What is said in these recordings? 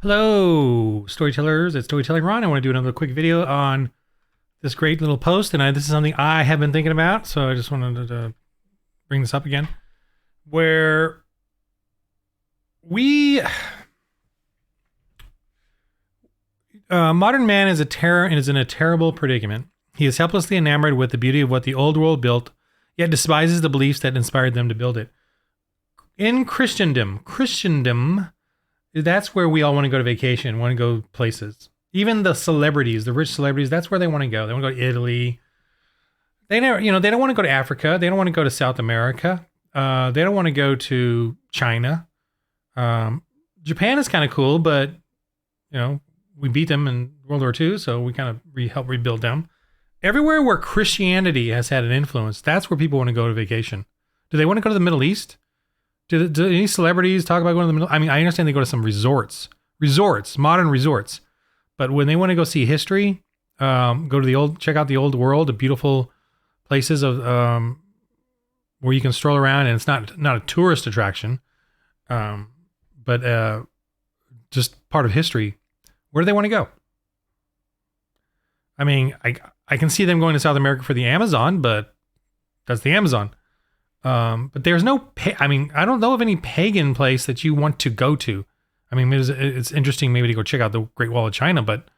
Hello, storytellers. It's Storytelling Ron. I want to do another quick video on this great little post, and this is something I have been thinking about, so I just wanted to bring this up again, where we modern man is in a terrible predicament. He is helplessly enamored with the beauty of what the old world built, yet despises the beliefs that inspired them to build it. In Christendom, that's where we all want to go to vacation, want to go places. Even the celebrities, the rich celebrities, that's where they want to go. They want to go to Italy. They don't want to go to Africa. They don't want to go to South America. They don't want to go to China. Japan is kind of cool, but we beat them in World War II, so we kind of help rebuild them. Everywhere where Christianity has had an influence, that's where people want to go to vacation. Do they want to go to the Middle East? Do any celebrities talk about going to the Middle? I mean, I understand they go to some resorts, modern resorts, but when they want to go see history, check out the old world, the beautiful places of where you can stroll around, and it's not a tourist attraction, but just part of history. Where do they want to go? I mean, I can see them going to South America for the Amazon, but that's the Amazon. But there's I don't know of any pagan place that you want to go to. I mean, it's interesting maybe to go check out the Great Wall of China, but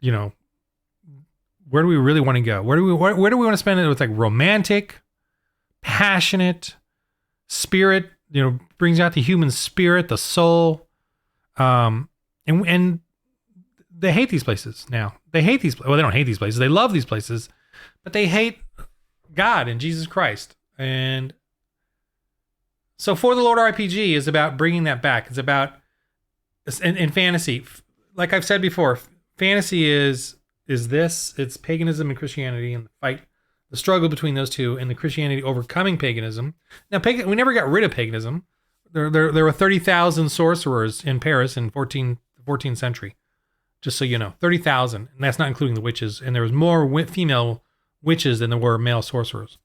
where do we really want to go? Where do we want to spend it with, like, romantic, passionate spirit, brings out the human spirit, the soul. And they hate these places now. They don't hate these places. They love these places, but they hate God and Jesus Christ. And so For the Lord RPG is about bringing that back. It's about, in fantasy, like I've said before, fantasy is this. It's paganism and Christianity, and the struggle between those two, and the Christianity overcoming paganism. Now, we never got rid of paganism. There were 30,000 sorcerers in Paris in 14th century. Just so you know, 30,000, and that's not including the witches. And there was more female witches than there were male sorcerers.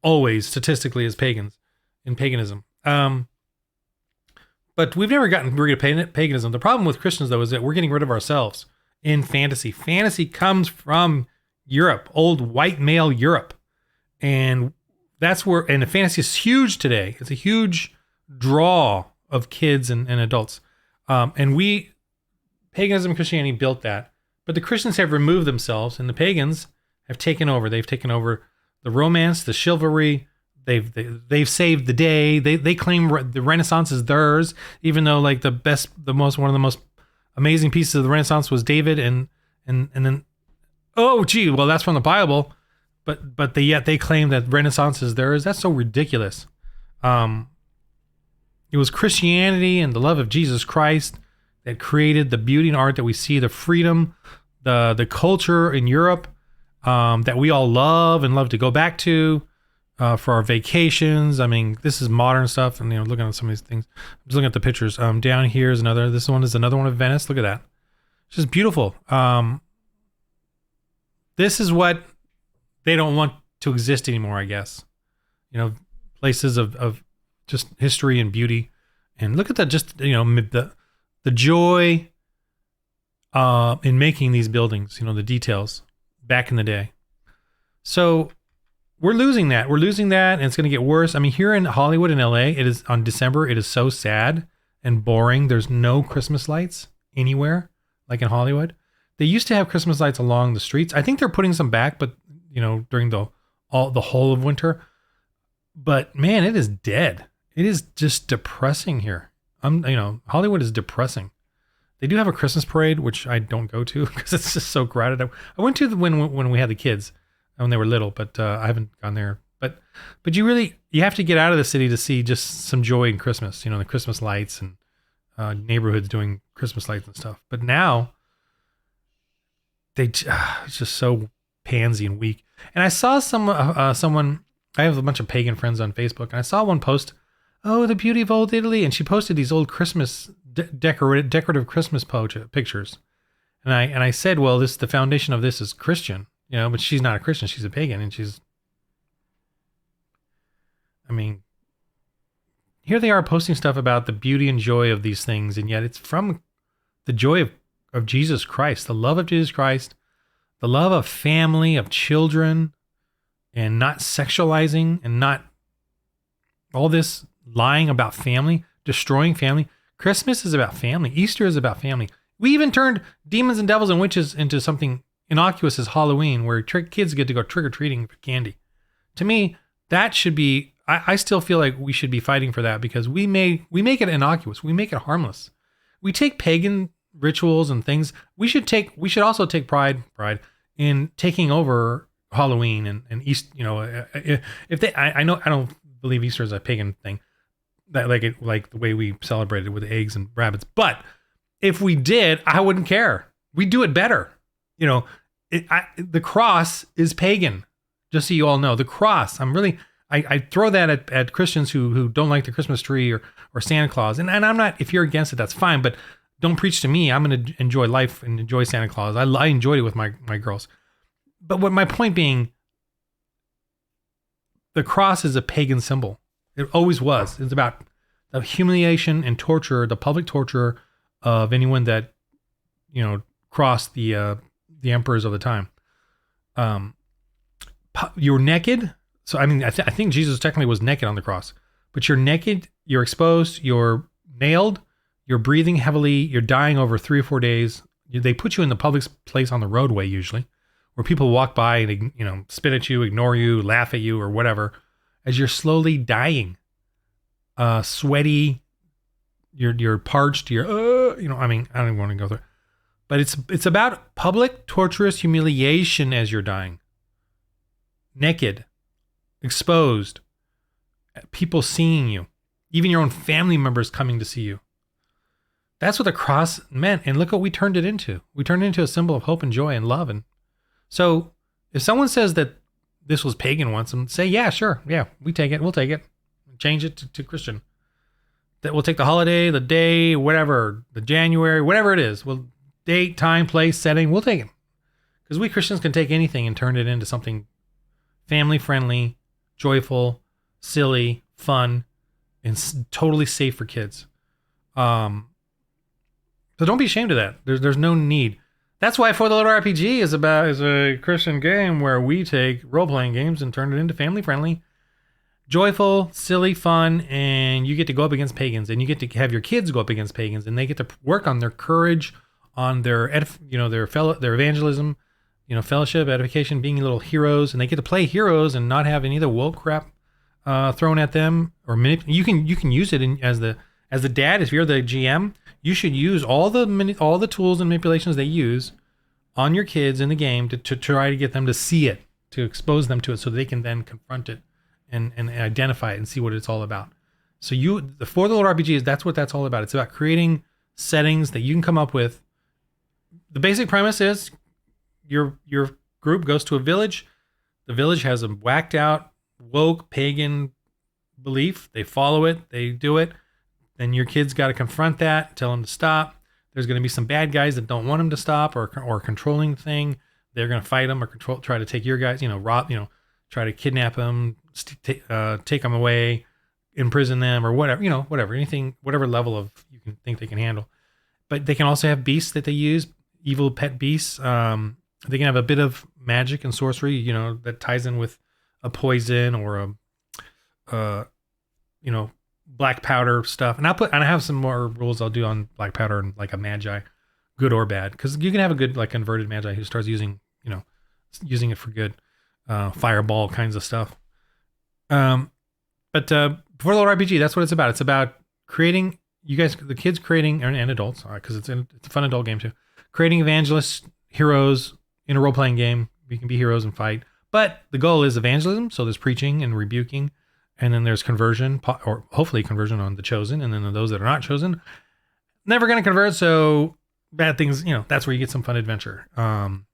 Always, statistically, as pagans in paganism. But we've never gotten rid of paganism. The problem with Christians, though, is that we're getting rid of ourselves in fantasy. Fantasy comes from Europe, old white male Europe, and that's where. And the fantasy is huge today. It's a huge draw of kids and adults. Paganism and Christianity built that, but the Christians have removed themselves, and the pagans have taken over. They've taken over the romance, the chivalry. They've saved the day. They claim the Renaissance is theirs, even though, like, one of the most amazing pieces of the Renaissance was David, and then, oh gee, well, that's from the Bible, but yet they claim that Renaissance is theirs. That's so ridiculous. It was Christianity and the love of Jesus Christ that created the beauty and art that we see, the freedom, the culture in Europe that we all love and love to go back to for our vacations. I mean, this is modern stuff, and looking at some of these things. I'm just looking at the pictures. Down here is another. This one is another one of Venice. Look at that. It's just beautiful. This is what they don't want to exist anymore, I guess. Places of just history and beauty. And look at that, just the joy in making these buildings, the details back in the day. So we're losing that. And it's going to get worse. I mean, here in Hollywood and LA, it is on December. It is so sad and boring. There's no Christmas lights anywhere, like in Hollywood. They used to have Christmas lights along the streets. I think they're putting some back, but during the whole of winter. But man, it is dead. It is just depressing here. Hollywood is depressing. They do have a Christmas parade, which I don't go to because it's just so crowded. I went to when we had the kids, when they were little, but I haven't gone there. But you have to get out of the city to see just some joy in Christmas. The Christmas lights and neighborhoods doing Christmas lights and stuff. But now it's just so pansy and weak. And I saw someone. I have a bunch of pagan friends on Facebook, and I saw one post, "Oh, the beauty of old Italy," and she posted these old Christmas decorative Christmas pictures, and I said, "Well, the foundation of this is Christian, but she's not a Christian; she's a pagan, and I mean, here they are posting stuff about the beauty and joy of these things, and yet it's from the joy of Jesus Christ, the love of Jesus Christ, the love of family, of children, and not sexualizing and not all this lying about family, destroying family. Christmas is about family. Easter is about family. We even turned demons and devils and witches into something innocuous as Halloween, where kids get to go trick-or-treating for candy. To me, that should be, I still feel like we should be fighting for that, because we make it innocuous. We make it harmless. We take pagan rituals and things. We should also take pride in taking over Halloween and East. If they, I know, I don't believe Easter is a pagan thing, that like the way we celebrate it with eggs and rabbits. But if we did, I wouldn't care. We do it better. The cross is pagan. Just so you all know, the cross. I throw that at Christians who don't like the Christmas tree or Santa Claus. And I'm not, if you're against it, that's fine. But don't preach to me. I'm going to enjoy life and enjoy Santa Claus. I enjoyed it with my girls. But what my point being, the cross is a pagan symbol. It always was. It's about the humiliation and torture, the public torture of anyone that, crossed the emperors of the time. You're naked. So, I think Jesus technically was naked on the cross, but you're naked, you're exposed, you're nailed, you're breathing heavily, you're dying over 3 or 4 days. They put you in the public place on the roadway, usually, where people walk by and, spit at you, ignore you, laugh at you, or whatever, as you're slowly dying, sweaty, you're parched, I don't even want to go through. But it's about public torturous humiliation as you're dying. Naked, exposed, people seeing you, even your own family members coming to see you. That's what the cross meant. And look what we turned it into. We turned it into a symbol of hope and joy and love. And so if someone says that this was pagan once, and say, yeah, sure. Yeah, we'll take it. Change it to Christian. That we'll take the holiday, the day, whatever, the January, whatever it is. We'll date, time, place, setting. We'll take it. Because we Christians can take anything and turn it into something family friendly, joyful, silly, fun, and totally safe for kids. So don't be ashamed of that. There's no need. That's why For the Little RPG is a Christian game where we take role-playing games and turn it into family friendly, joyful, silly, fun, and you get to go up against pagans, and you get to have your kids go up against pagans, and they get to work on their courage, on their their evangelism, fellowship, edification, being little heroes, and they get to play heroes and not have any of the woke crap thrown at them or you can use it as the dad. If you're the GM, you should use all the tools and manipulations they use on your kids in the game to try to get them to see it, to expose them to it, so they can then confront it and identify it and see what it's all about. So the For the Little RPG that's what that's all about. It's about creating settings that you can come up with. The basic premise is your group goes to a village. The village has a whacked out, woke, pagan belief. They follow it. They do it. Then your kids got to confront that, tell them to stop. There's going to be some bad guys that don't want them to stop or controlling the thing. They're going to fight them or try to take your guys, rob, try to kidnap them, take them away, imprison them, or whatever, anything, whatever level of you can think they can handle. But they can also have beasts that they use, evil pet beasts. They can have a bit of magic and sorcery, that ties in with a poison or black powder stuff. And I have some more rules I'll do on black powder and like a magi, good or bad, because you can have a good like converted magi who starts using it for good, fireball kinds of stuff. But For the Little RPG, that's what it's about. It's about creating the kids creating, and adults, because it's a fun adult game too, creating evangelists, heroes in a role-playing game. We can be heroes and fight, but the goal is evangelism. So there's preaching and rebuking, and then there's conversion, or hopefully conversion on the chosen, and then those that are not chosen, never going to convert. So bad things, that's where you get some fun adventure. And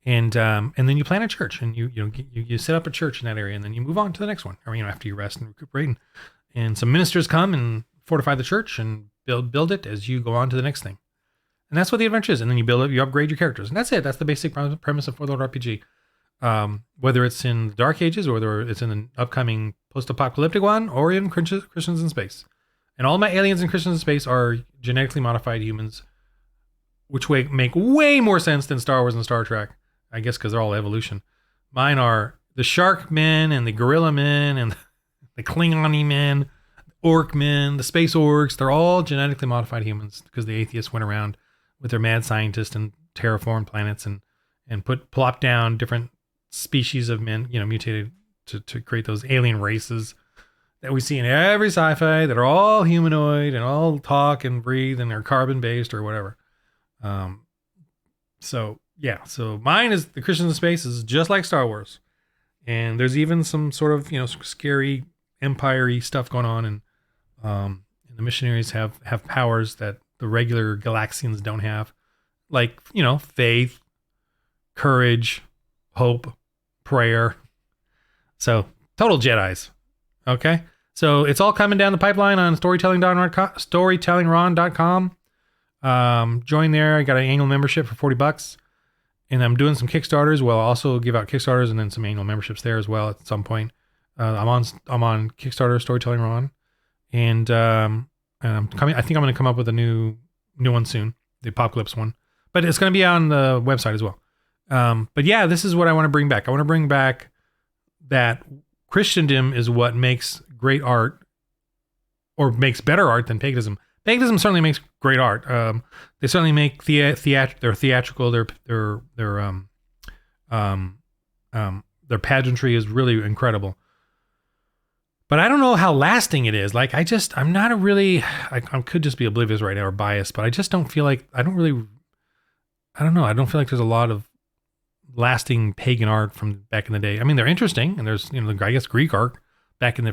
then you plant a church, and you set up a church in that area, and then you move on to the next one. Or after you rest and recuperate, and some ministers come and fortify the church and build it as you go on to the next thing. And that's what the adventure is. And then you build it, you upgrade your characters, and that's it. That's the basic premise of For the Little RPG. whether it's in the Dark Ages or whether it's in the upcoming post-apocalyptic one or in Christians in Space. And all my aliens in Christians in Space are genetically modified humans, which make way more sense than Star Wars and Star Trek, I guess because they're all evolution. Mine are the Shark Men and the Gorilla Men and the Klingon Men, Orc Men, the Space Orcs. They're all genetically modified humans because the atheists went around with their mad scientists and terraformed planets and plop down different species of men, mutated to create those alien races that we see in every sci-fi that are all humanoid and all talk and breathe and are carbon based or whatever. So mine is the Christians in Space is just like Star Wars, and there's even some sort of scary empire-y stuff going on, and the missionaries have powers that the regular Galaxians don't have, like faith, courage, hope, prayer. So total Jedis. Okay, so it's all coming down the pipeline on storytellingron.com. Join there. I got an annual membership for $40, and I'm doing some Kickstarters. Well, I'll also give out Kickstarters and then some annual memberships there as well at some point. I'm on Kickstarter, Storytelling Ron, and I'm coming. I think I'm going to come up with a new one soon, the Apocalypse one, but it's going to be on the website as well. But yeah, this is what I want to bring back. I want to bring back that Christendom is what makes great art, or makes better art than paganism. Paganism certainly makes great art. They certainly make they're theatrical. Their pageantry is really incredible. But I don't know how lasting it is. Like I could just be oblivious right now or biased, but I just don't feel like I don't know. I don't feel like there's a lot of lasting pagan art from back in the day. I mean, they're interesting, and there's I guess Greek art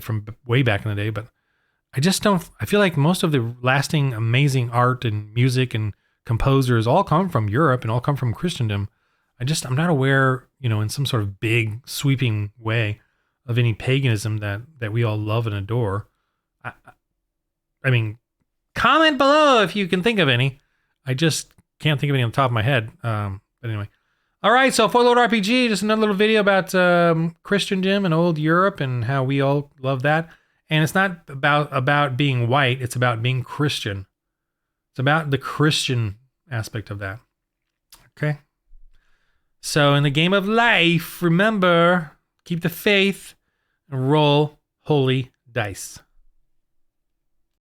from way back in the day, but I just don't. I feel like most of the lasting, amazing art and music and composers all come from Europe and all come from Christendom. I'm not aware, in some sort of big sweeping way of any paganism that we all love and adore. I mean, comment below if you can think of any. I just can't think of any on the top of my head. But anyway. All right, so Foilord RPG, just another little video about Christendom and old Europe and how we all love that. And it's not about being white, it's about being Christian. It's about the Christian aspect of that. Okay? So in the game of life, remember, keep the faith and roll holy dice.